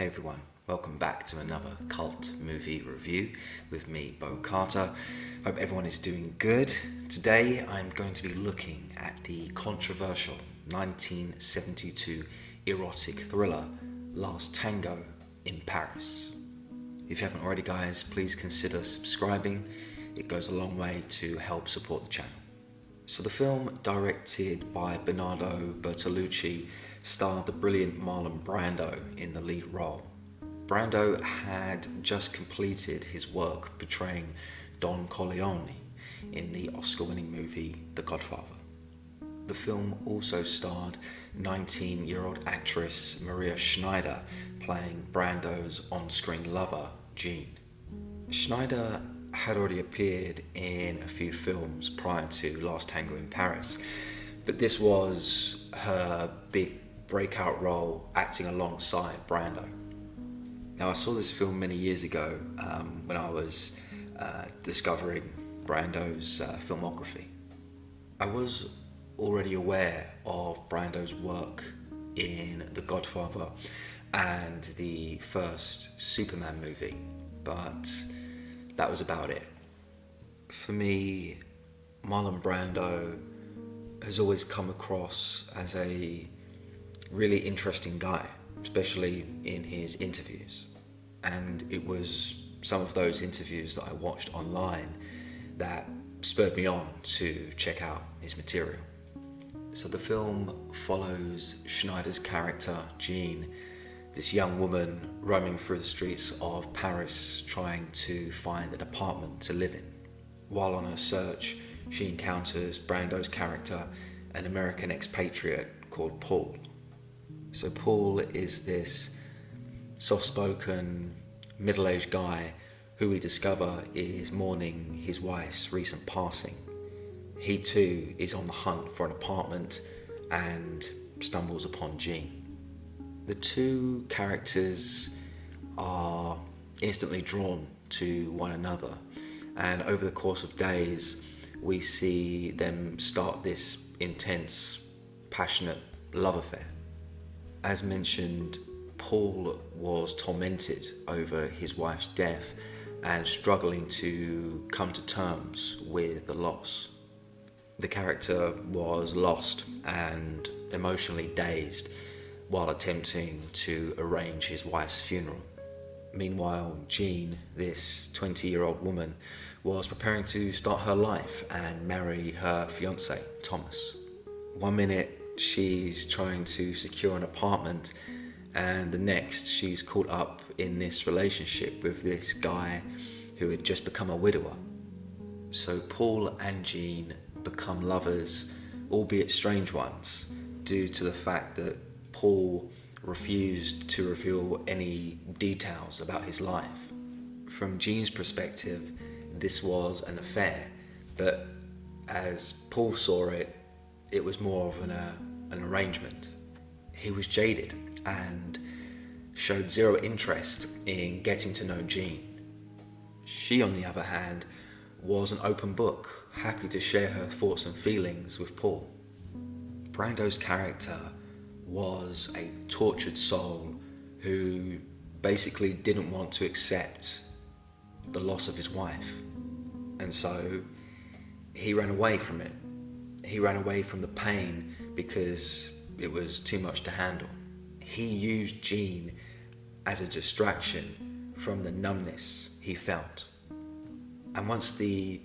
Hey everyone, welcome back to another cult movie review with me, Beau Carter. Hope everyone is doing good. Today I'm going to be looking at the controversial 1972 erotic thriller Last Tango in Paris. If you haven't already, guys, please consider subscribing. It goes a long way to help support the channel. So the film, directed by Bernardo Bertolucci, starred the brilliant Marlon Brando in the lead role. Brando had just completed his work portraying Don Corleone in the Oscar-winning movie The Godfather. The film also starred 19-year-old actress Maria Schneider playing Brando's on-screen lover, Jean. Schneider had already appeared in a few films prior to Last Tango in Paris, but this was her big breakout role acting alongside Brando. Now, I saw this film many years ago when I was discovering Brando's filmography. I was already aware of Brando's work in The Godfather and the first Superman movie, but that was about it. For me, Marlon Brando has always come across as a really interesting guy, especially in his interviews. And it was some of those interviews that I watched online that spurred me on to check out his material. So the film follows Schneider's character, Jean, this young woman roaming through the streets of Paris trying to find an apartment to live in. While on her search, she encounters Brando's character, an American expatriate called Paul. So Paul is this soft-spoken, middle-aged guy who we discover is mourning his wife's recent passing. He too is on the hunt for an apartment and stumbles upon Jean. The two characters are instantly drawn to one another, and over the course of days we see them start this intense, passionate love affair. As mentioned, Paul was tormented over his wife's death and struggling to come to terms with the loss. The character was lost and emotionally dazed while attempting to arrange his wife's funeral. Meanwhile, Jean, this 20-year-old woman, was preparing to start her life and marry her fiancé, Thomas. One minute, she's trying to secure an apartment, and the next she's caught up in this relationship with this guy who had just become a widower. So Paul and Jean become lovers, albeit strange ones, due to the fact that Paul refused to reveal any details about his life. From Jean's perspective, this was an affair, but as Paul saw it, it was more of an arrangement. He was jaded and showed zero interest in getting to know Jean. She, on the other hand, was an open book, happy to share her thoughts and feelings with Paul. Brando's character was a tortured soul who basically didn't want to accept the loss of his wife. And so he ran away from it. He ran away from the pain because it was too much to handle. He used Jean as a distraction from the numbness he felt. And once the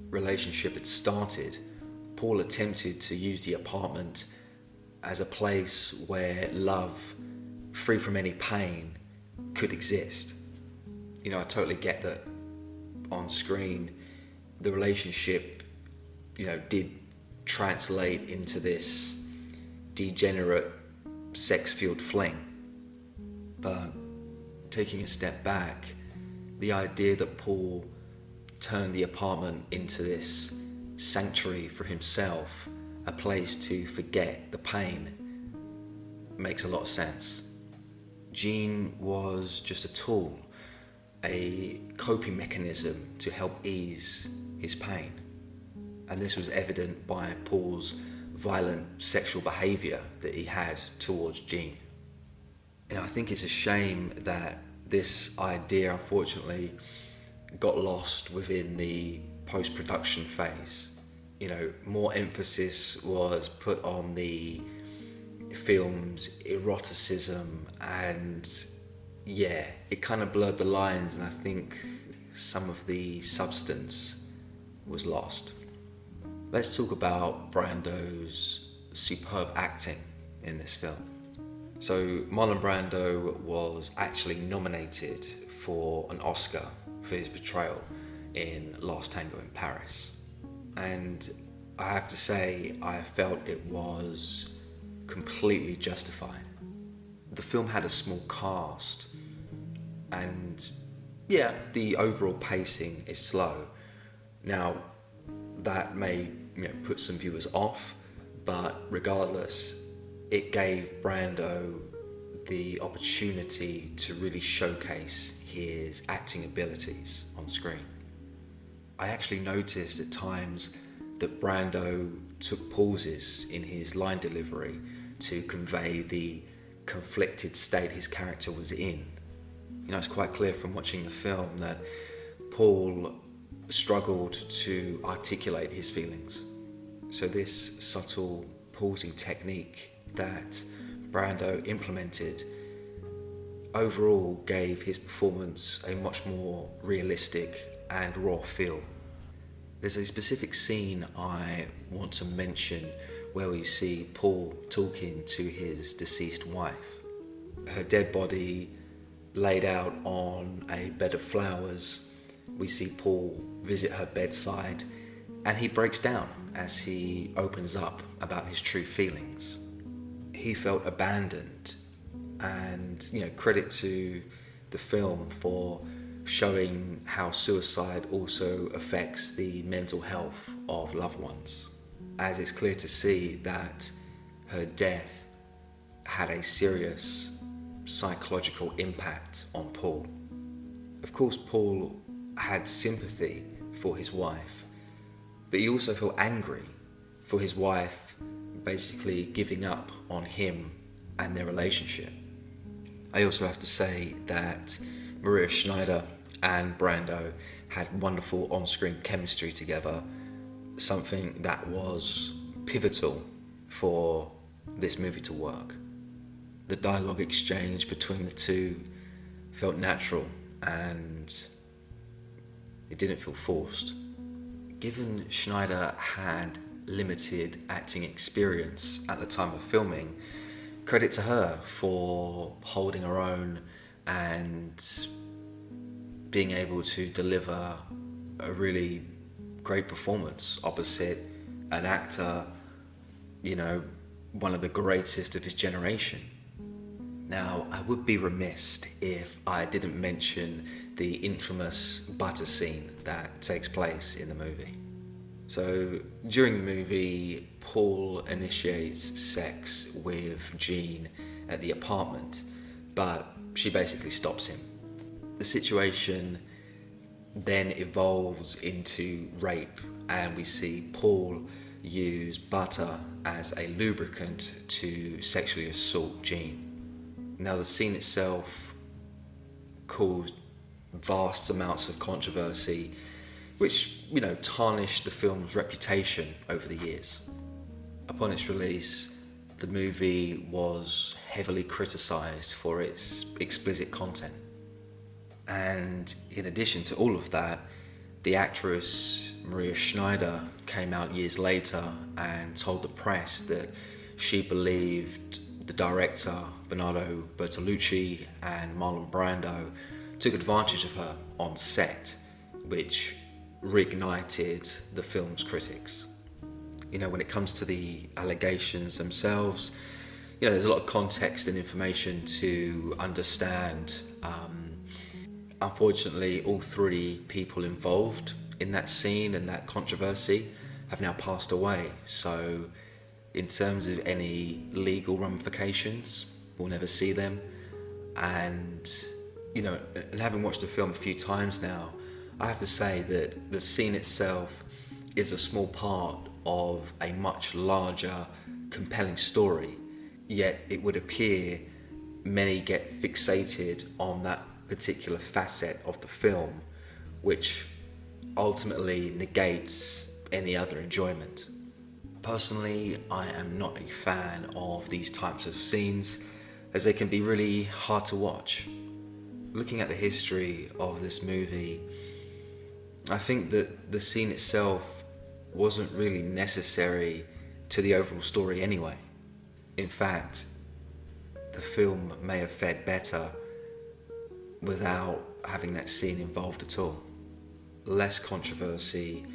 relationship had started, Paul attempted to use the apartment as a place where love, free from any pain, could exist. You know, I totally get that on screen the relationship, did translate into this degenerate, sex-fueled fling. But taking a step back, the idea that Paul turned the apartment into this sanctuary for himself, a place to forget the pain, makes a lot of sense. Jean was just a tool, a coping mechanism to help ease his pain. And this was evident by Paul's violent sexual behaviour that he had towards Jean. I think it's a shame that this idea, unfortunately, got lost within the post-production phase. More emphasis was put on the film's eroticism, and yeah, it kind of blurred the lines, and I think some of the substance was lost. Let's talk about Brando's superb acting in this film. So Marlon Brando was actually nominated for an Oscar for his portrayal in Last Tango in Paris. And I have to say, I felt it was completely justified. The film had a small cast, and yeah, the overall pacing is slow. Now, that may put some viewers off, but regardless, it gave Brando the opportunity to really showcase his acting abilities on screen. I actually noticed at times that Brando took pauses in his line delivery to convey the conflicted state his character was in. It's quite clear from watching the film that Paul struggled to articulate his feelings. So this subtle pausing technique that Brando implemented overall gave his performance a much more realistic and raw feel. There's a specific scene I want to mention where we see Paul talking to his deceased wife. Her dead body laid out on a bed of flowers. We see Paul visit her bedside, and he breaks down as he opens up about his true feelings. He felt abandoned, and credit to the film for showing how suicide also affects the mental health of loved ones, as it's clear to see that her death had a serious psychological impact on Paul. Of course, Paul had sympathy for his wife, but he also felt angry for his wife basically giving up on him and their relationship. I also have to say that Maria Schneider and Brando had wonderful on-screen chemistry together, something that was pivotal for this movie to work. The dialogue exchange between the two felt natural, and it didn't feel forced. Given Schneider had limited acting experience at the time of filming, credit to her for holding her own and being able to deliver a really great performance opposite an actor, one of the greatest of his generation. Now, I would be remiss if I didn't mention the infamous butter scene that takes place in the movie. So, during the movie, Paul initiates sex with Jean at the apartment, but she basically stops him. The situation then evolves into rape, and we see Paul use butter as a lubricant to sexually assault Jean. Now, the scene itself caused vast amounts of controversy, which, tarnished the film's reputation over the years. Upon its release, the movie was heavily criticised for its explicit content. And in addition to all of that, the actress Maria Schneider came out years later and told the press that she believed the director Bernardo Bertolucci and Marlon Brando took advantage of her on set, which reignited the film's critics. When it comes to the allegations themselves, there's a lot of context and information to understand. Unfortunately, all three people involved in that scene and that controversy have now passed away. So in terms of any legal ramifications, we'll never see them. And, and having watched the film a few times now, I have to say that the scene itself is a small part of a much larger, compelling story. Yet it would appear many get fixated on that particular facet of the film, which ultimately negates any other enjoyment. Personally, I am not a fan of these types of scenes as they can be really hard to watch. Looking at the history of this movie, I think that the scene itself wasn't really necessary to the overall story anyway. In fact, the film may have fared better without having that scene involved at all. Less controversy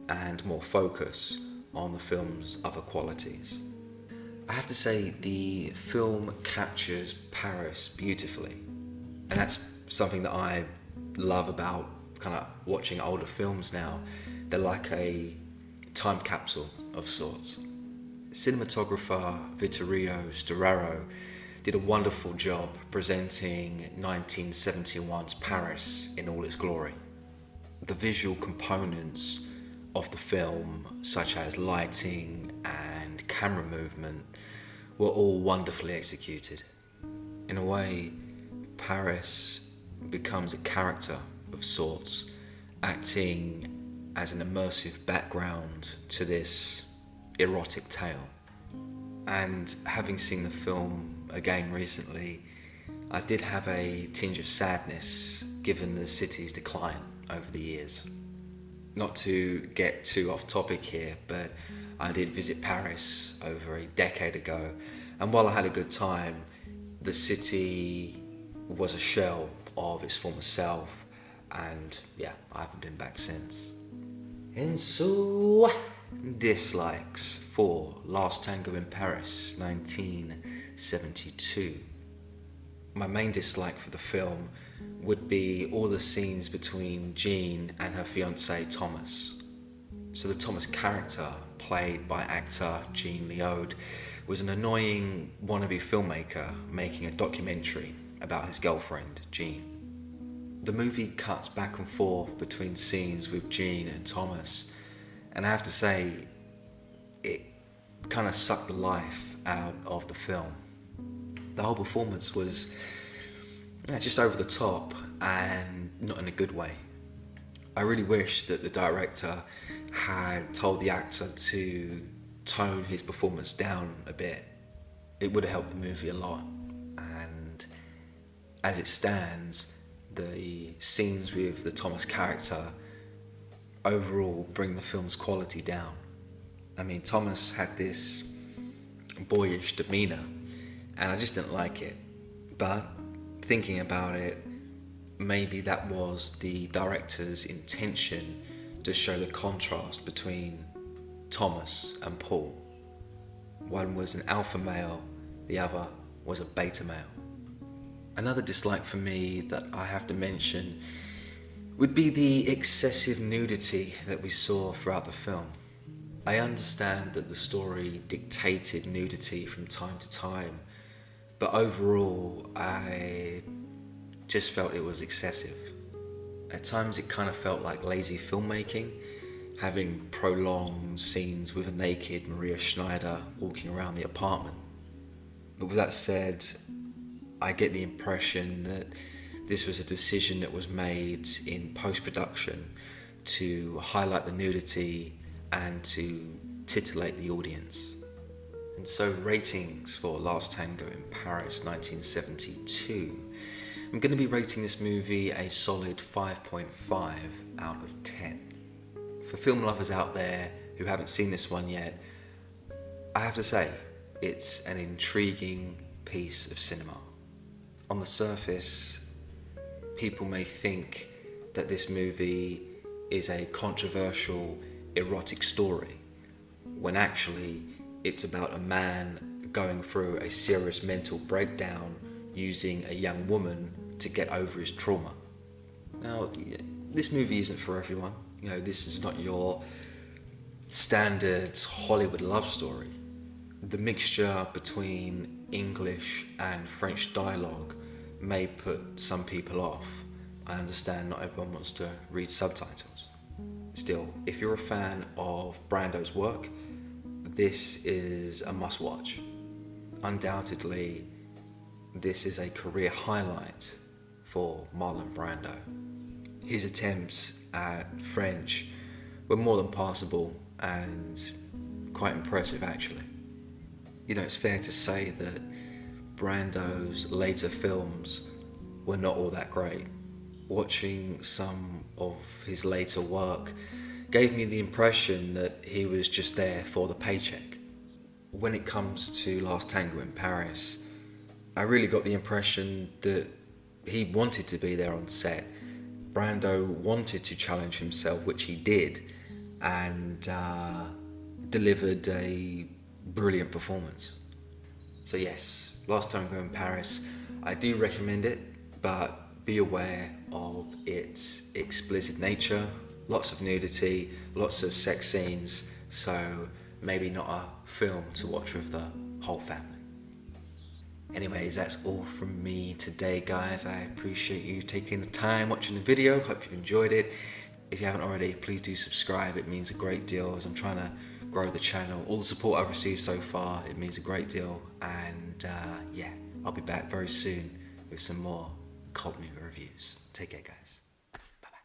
and more focus on the film's other qualities. I have to say, the film captures Paris beautifully, and that's something that I love about kind of watching older films now. They're like a time capsule of sorts. Cinematographer Vittorio Storaro did a wonderful job presenting 1971's Paris in all its glory. The visual components of the film, such as lighting and camera movement, were all wonderfully executed. In a way, Paris becomes a character of sorts, acting as an immersive background to this erotic tale. And having seen the film again recently, I did have a tinge of sadness given the city's decline over the years. Not to get too off topic here, but I did visit Paris over a decade ago, and while I had a good time, the city was a shell of its former self, and yeah, I haven't been back since. And so, dislikes for Last Tango in Paris, 1972. My main dislike for the film would be all the scenes between Jean and her fiancé Thomas. So the Thomas character, played by actor Jean Leode, was an annoying wannabe filmmaker making a documentary about his girlfriend, Jean. The movie cuts back and forth between scenes with Jean and Thomas, and I have to say, it kind of sucked the life out of the film. The whole performance was just over the top and not in a good way. I really wish that the director had told the actor to tone his performance down a bit. It would have helped the movie a lot. And as it stands, the scenes with the Thomas character overall bring the film's quality down. I mean, Thomas had this boyish demeanour, and I just didn't like it. But thinking about it, maybe that was the director's intention, to show the contrast between Thomas and Paul. One was an alpha male, the other was a beta male. Another dislike for me that I have to mention would be the excessive nudity that we saw throughout the film. I understand that the story dictated nudity from time to time, but overall I just felt it was excessive. At times it kind of felt like lazy filmmaking, having prolonged scenes with a naked Maria Schneider walking around the apartment. But with that said, I get the impression that this was a decision that was made in post-production to highlight the nudity and to titillate the audience. And so, ratings for Last Tango in Paris 1972. I'm going to be rating this movie a solid 5.5 out of 10. For film lovers out there who haven't seen this one yet, I have to say, it's an intriguing piece of cinema. On the surface, people may think that this movie is a controversial erotic story, when actually it's about a man going through a serious mental breakdown using a young woman to get over his trauma. Now, this movie isn't for everyone. You know, this is not your standard Hollywood love story. The mixture between English and French dialogue may put some people off. I understand not everyone wants to read subtitles. Still, if you're a fan of Brando's work, this is a must-watch. Undoubtedly, this is a career highlight for Marlon Brando. His attempts at French were more than passable and quite impressive, actually. You know, it's fair to say that Brando's later films were not all that great. Watching some of his later work gave me the impression that he was just there for the paycheck. When it comes to Last Tango in Paris, I really got the impression that he wanted to be there on set. Brando wanted to challenge himself, which he did, and delivered a brilliant performance. So yes, Last Tango in Paris, I do recommend it, but be aware of its explicit nature, lots of nudity, lots of sex scenes, so maybe not a film to watch with the whole family. Anyways, that's all from me today, guys. I appreciate you taking the time watching the video. Hope you've enjoyed it. If you haven't already, please do subscribe. It means a great deal as I'm trying to grow the channel. All the support I've received so far, it means a great deal. And yeah, I'll be back very soon with some more cult movie reviews. Take care, guys. Bye-bye.